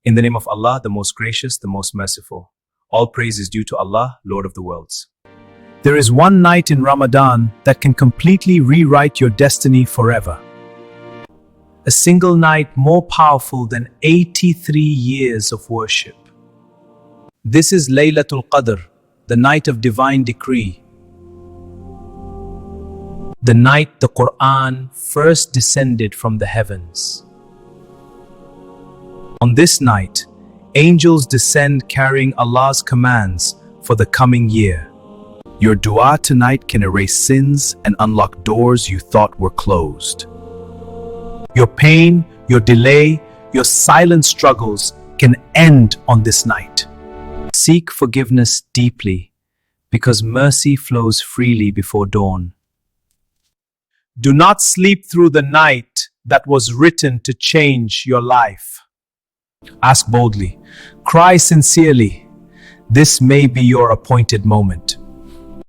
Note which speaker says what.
Speaker 1: In the name of Allah, the most gracious, the most merciful. All praise is due to Allah, Lord of the worlds. There is one night in Ramadan that can completely rewrite your destiny forever. A single night more powerful than 83 years of worship. This is Laylatul Qadr, the night of divine decree. The night the Quran first descended from the heavens. On this night, angels descend carrying Allah's commands for the coming year. Your dua tonight can erase sins and unlock doors you thought were closed. Your pain, your delay, your silent struggles can end on this night. Seek forgiveness deeply, because mercy flows freely before dawn. Do not sleep through the night that was written to change your life. Ask boldly, cry sincerely. This may be your appointed moment.